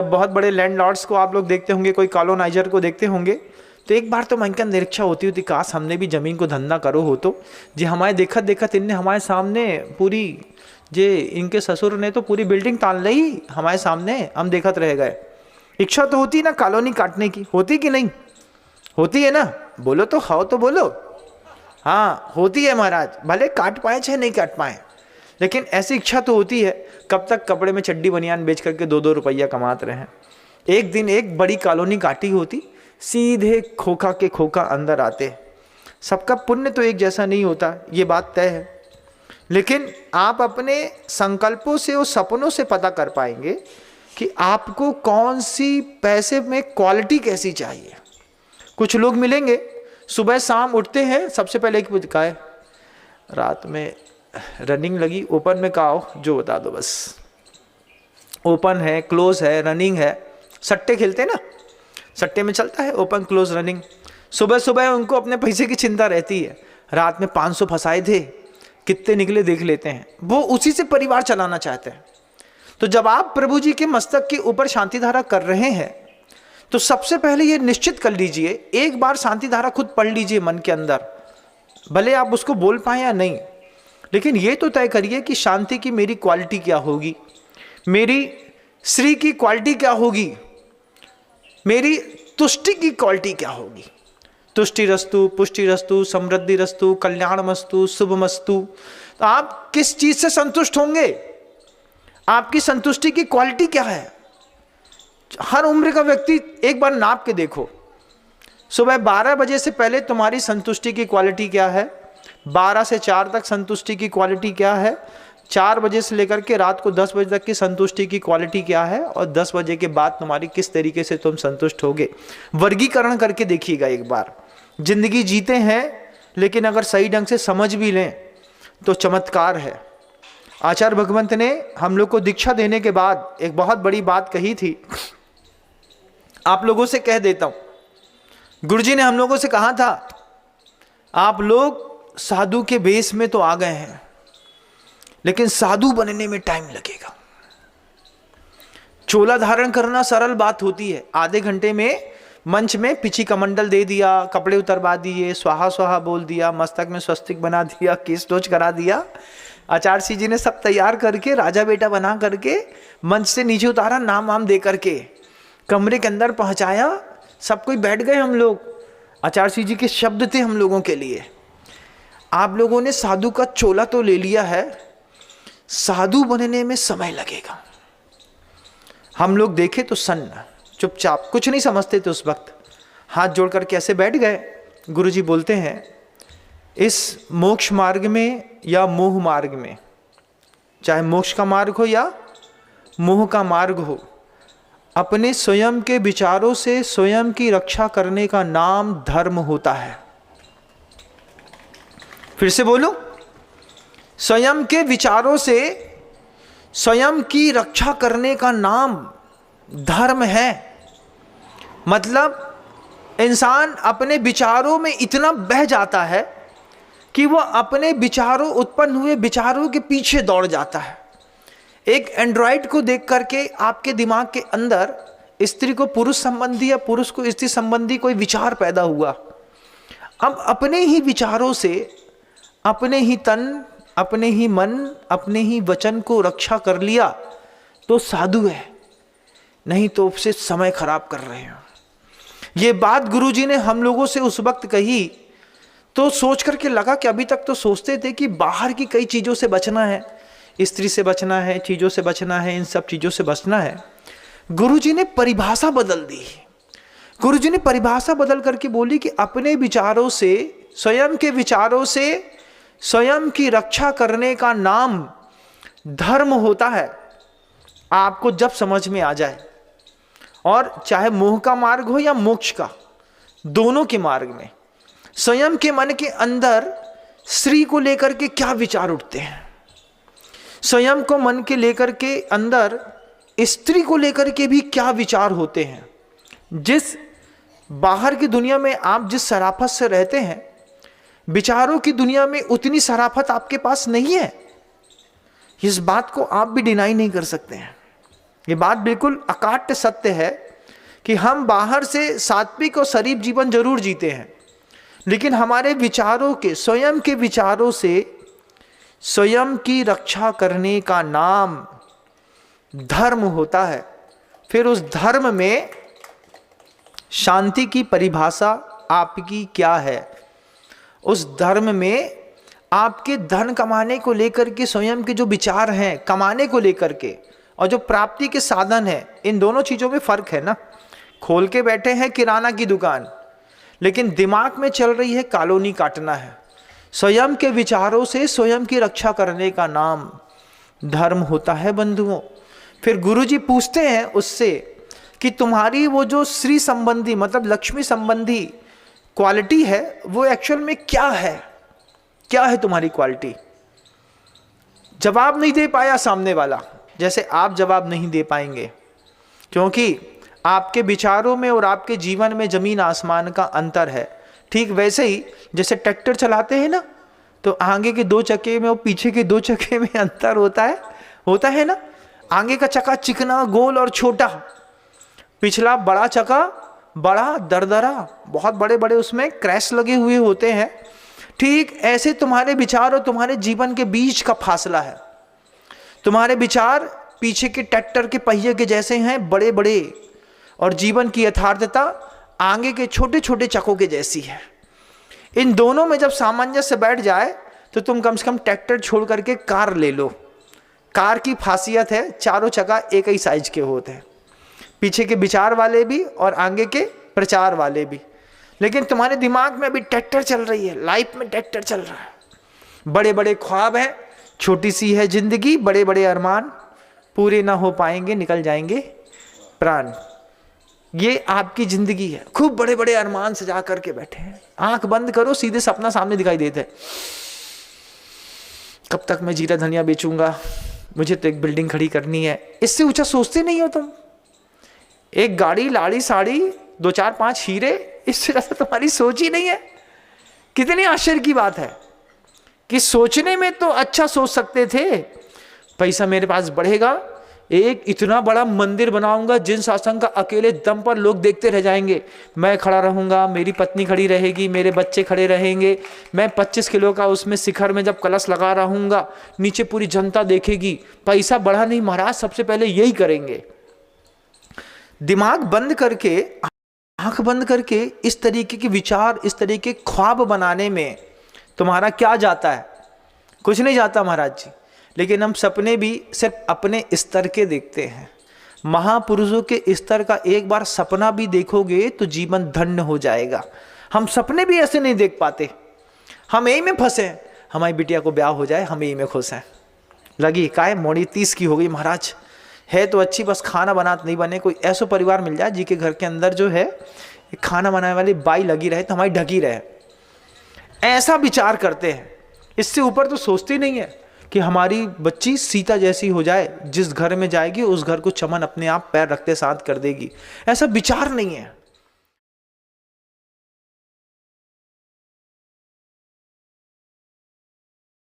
बहुत बड़े लैंडलॉर्ड्स को आप लोग देखते होंगे, कोई कॉलोनाइजर को देखते होंगे, तो एक बार तो मन के अंदर इच्छा होती होती, काश हमने भी जमीन को धंधा करो हो तो जी। हमारे देखत देखत इनने हमारे सामने पूरी जे इनके ससुर ने तो पूरी बिल्डिंग तान ली हमारे सामने, हम देखत रह गए। इच्छा तो होती ना कॉलोनी काटने की, होती कि नहीं होती है ना? बोलो तो, हाँ तो बोलो। हाँ होती है महाराज, भले काट पाए चाहे नहीं काट पाए, लेकिन ऐसी इच्छा तो होती है। कब तक कपड़े में चड्डी बनियान बेच करके 2-2 रुपया कमाते रहे हैं। एक दिन एक बड़ी कॉलोनी काटी होती, सीधे खोखा के खोखा अंदर आते। सबका पुण्य तो एक जैसा नहीं होता, ये बात तय है, लेकिन आप अपने संकल्पों से और सपनों से पता कर पाएंगे कि आपको कौन सी पैसे में क्वालिटी कैसी चाहिए। कुछ लोग मिलेंगे, सुबह शाम उठते हैं, सबसे पहले एक पूछता है रात में रनिंग लगी, ओपन में कहा हो जो बता दो बस। ओपन है, क्लोज है, रनिंग है, सट्टे खेलते हैं ना, सट्टे में चलता है ओपन क्लोज रनिंग। सुबह सुबह उनको अपने पैसे की चिंता रहती है, रात में 500 फंसाए थे, कितने निकले देख लेते हैं, वो उसी से परिवार चलाना चाहते हैं। तो जब आप प्रभु जी के मस्तक के ऊपर शांति धारा कर रहे हैं, तो सबसे पहले ये निश्चित कर लीजिए, एक बार शांति धारा खुद पढ़ लीजिए मन के अंदर, भले आप उसको बोल पाए या नहीं, लेकिन ये तो तय करिए कि शांति की मेरी क्वालिटी क्या होगी, मेरी श्री की क्वालिटी क्या होगी, मेरी तुष्टि की क्वालिटी क्या होगी। तुष्टि रस्तु, पुष्टि रस्तु, समृद्धि रस्तु, कल्याण मस्तु, शुभ मस्तु। तो आप किस चीज से संतुष्ट होंगे, आपकी संतुष्टि की क्वालिटी क्या है। हर उम्र का व्यक्ति एक बार नाप के देखो, सुबह 12 बजे से पहले तुम्हारी संतुष्टि की क्वालिटी क्या है, 12 से 4 तक संतुष्टि की क्वालिटी क्या है, 4 बजे से लेकर के रात को 10 बजे तक की संतुष्टि की क्वालिटी क्या है, और 10 बजे के बाद तुम्हारी किस तरीके से तुम संतुष्ट होगे। वर्गीकरण करके देखिएगा एक बार। जिंदगी जीते हैं, लेकिन अगर सही ढंग से समझ भी लें तो चमत्कार है। आचार्य भगवंत ने हम लोग को दीक्षा देने के बाद एक बहुत बड़ी बात कही थी, आप लोगों से कह देता हूं। गुरुजी ने हम लोगों से कहा था, आप लोग साधु के बेस में तो आ गए हैं, लेकिन साधु बनने में टाइम लगेगा। चोला धारण करना सरल बात होती है, आधे घंटे में मंच में पिछी कमंडल दे दिया, कपड़े उतरवा दिए, स्वाहा स्वाहा बोल दिया, मस्तक में स्वस्तिक बना दिया, केस टोच करा दिया। आचार्य सिंह जी ने सब तैयार करके राजा बेटा बना करके मंच से नीचे उतारा, नाम वाम दे करके कमरे के अंदर पहुंचाया, सब कोई बैठ गए हम लोग। आचार्य सिंह जी के शब्द थे हम लोगों के लिए, आप लोगों ने साधु का चोला तो ले लिया है, साधु बनने में समय लगेगा। हम लोग देखे तो सन्न, चुपचाप, कुछ नहीं समझते थे उस वक्त, हाथ जोड़ करके ऐसे बैठ गए। गुरुजी बोलते हैं, इस मोक्ष मार्ग में या मोह मार्ग में, चाहे मोक्ष का मार्ग हो या मोह का मार्ग हो, अपने स्वयं के विचारों से स्वयं की रक्षा करने का नाम धर्म होता है। फिर से बोलो, स्वयं के विचारों से स्वयं की रक्षा करने का नाम धर्म है। मतलब इंसान अपने विचारों में इतना बह जाता है कि वो अपने विचारों, उत्पन्न हुए विचारों के पीछे दौड़ जाता है। एक एंड्रॉइड को देख करके आपके दिमाग के अंदर स्त्री को पुरुष संबंधी या पुरुष को स्त्री संबंधी कोई विचार पैदा हुआ, अब अपने ही विचारों से अपने ही तन, अपने ही मन, अपने ही वचन को रक्षा कर लिया तो साधु है, नहीं तो उससे समय खराब कर रहे हैं। ये बात गुरुजी ने हम लोगों से उस वक्त कही तो सोच करके लगा कि अभी तक तो सोचते थे कि बाहर की कई चीज़ों से बचना है, स्त्री से बचना है, चीज़ों से बचना है, इन सब चीज़ों से बचना है। गुरुजी ने परिभाषा बदल दी। गुरुजी ने परिभाषा बदल करके बोली कि अपने विचारों से, स्वयं के विचारों से स्वयं की रक्षा करने का नाम धर्म होता है। आपको जब समझ में आ जाए, और चाहे मोह का मार्ग हो या मोक्ष का, दोनों के मार्ग में स्वयं के मन के अंदर श्री को लेकर के क्या विचार उठते हैं, स्वयं को मन के लेकर के अंदर स्त्री को लेकर के भी क्या विचार होते हैं। जिस बाहर की दुनिया में आप जिस शराफत से रहते हैं, विचारों की दुनिया में उतनी शराफत आपके पास नहीं है। इस बात को आप भी डिनाई नहीं कर सकते हैं। ये बात बिल्कुल अकाट्य सत्य है कि हम बाहर से सात्विक और शरीफ जीवन जरूर जीते हैं, लेकिन हमारे विचारों के, स्वयं के विचारों से स्वयं की रक्षा करने का नाम धर्म होता है। फिर उस धर्म में शांति की परिभाषा आपकी क्या है? उस धर्म में आपके धन कमाने को लेकर के स्वयं के जो विचार हैं, कमाने को लेकर के, और जो प्राप्ति के साधन है, इन दोनों चीज़ों में फर्क है ना। खोल के बैठे हैं किराना की दुकान, लेकिन दिमाग में चल रही है कॉलोनी काटना है। स्वयं के विचारों से स्वयं की रक्षा करने का नाम धर्म होता है बंधुओं। फिर गुरुजी पूछते हैं उससे कि तुम्हारी वो जो श्री संबंधी मतलब लक्ष्मी संबंधी क्वालिटी है वो एक्चुअल में क्या है, क्या है तुम्हारी क्वालिटी? जवाब नहीं दे पाया सामने वाला, जैसे आप जवाब नहीं दे पाएंगे, क्योंकि आपके विचारों में और आपके जीवन में जमीन आसमान का अंतर है। ठीक वैसे ही जैसे ट्रैक्टर चलाते हैं ना, तो आगे के दो चक्के में और पीछे के दो चक्के में अंतर होता है ना। आगे का चक्का चिकना, गोल और छोटा, पिछला बड़ा चक्का बड़ा, दरदरा, बहुत बड़े बड़े उसमें क्रैश लगे हुए होते हैं। ठीक ऐसे तुम्हारे विचार और तुम्हारे जीवन के बीच का फासला है। तुम्हारे विचार पीछे के ट्रैक्टर के पहिए के जैसे हैं, बड़े बड़े, और जीवन की यथार्थता आगे के छोटे छोटे चक्कों के जैसी है। इन दोनों में जब सामंजस्य बैठ जाए तो तुम कम से कम ट्रैक्टर छोड़ करके कार ले लो। कार की खासियत है चारों चक्का एक ही साइज के होते हैं, पीछे के विचार वाले भी और आगे के प्रचार वाले भी। लेकिन तुम्हारे दिमाग में अभी ट्रैक्टर चल रही है, लाइफ में ट्रैक्टर चल रहा है, बड़े बड़े ख्वाब हैं, छोटी सी है जिंदगी, बड़े बड़े अरमान पूरे ना हो पाएंगे, निकल जाएंगे प्राण। ये आपकी जिंदगी है, खूब बड़े बड़े अरमान सजा करके बैठे हैं। आंख बंद करो, सीधे सपना सामने दिखाई देता है, कब तक मैं जीरा धनिया बेचूंगा, मुझे तो एक बिल्डिंग खड़ी करनी है। इससे ऊंचा सोचते नहीं हो तुम। एक गाड़ी, लाड़ी, साड़ी, 2 4 5 हीरे, इससे ज्यादा तुम्हारी सोच ही नहीं है। कितनी आश्चर्य की बात है कि सोचने में तो अच्छा सोच सकते थे, पैसा मेरे पास बढ़ेगा, एक इतना बड़ा मंदिर बनाऊंगा जिन शासन का अकेले दम पर लोग देखते रह जाएंगे, मैं खड़ा रहूंगा, मेरी पत्नी खड़ी रहेगी, मेरे बच्चे खड़े रहेंगे, मैं 25 किलो का उसमें शिखर में जब कलश लगा रहूंगा, नीचे पूरी जनता देखेगी। पैसा बढ़ा नहीं महाराज, सबसे पहले यही करेंगे। दिमाग बंद करके, आंख बंद करके इस तरीके के विचार, इस तरीके के ख्वाब बनाने में तुम्हारा क्या जाता है? कुछ नहीं जाता महाराज जी। लेकिन हम सपने भी सिर्फ अपने स्तर के देखते हैं। महापुरुषों के स्तर का एक बार सपना भी देखोगे तो जीवन धन्य हो जाएगा। हम सपने भी ऐसे नहीं देख पाते, हम यही में फंसे हैं, हमारी बिटिया को ब्याह हो जाए, हम यही में खुश हैं। लगी काय मोड़ी 30 की हो गई महाराज, है तो अच्छी, बस खाना बनाते नहीं बने। कोई ऐसा परिवार मिल जाए जी के घर के अंदर जो है खाना बनाने वाली बाई लगी रहे तो हमारी ढकी रहे, ऐसा विचार करते हैं। इससे ऊपर तो सोचते नहीं है कि हमारी बच्ची सीता जैसी हो जाए, जिस घर में जाएगी उस घर को चमन अपने आप पैर रखते साथ कर देगी। ऐसा विचार नहीं है।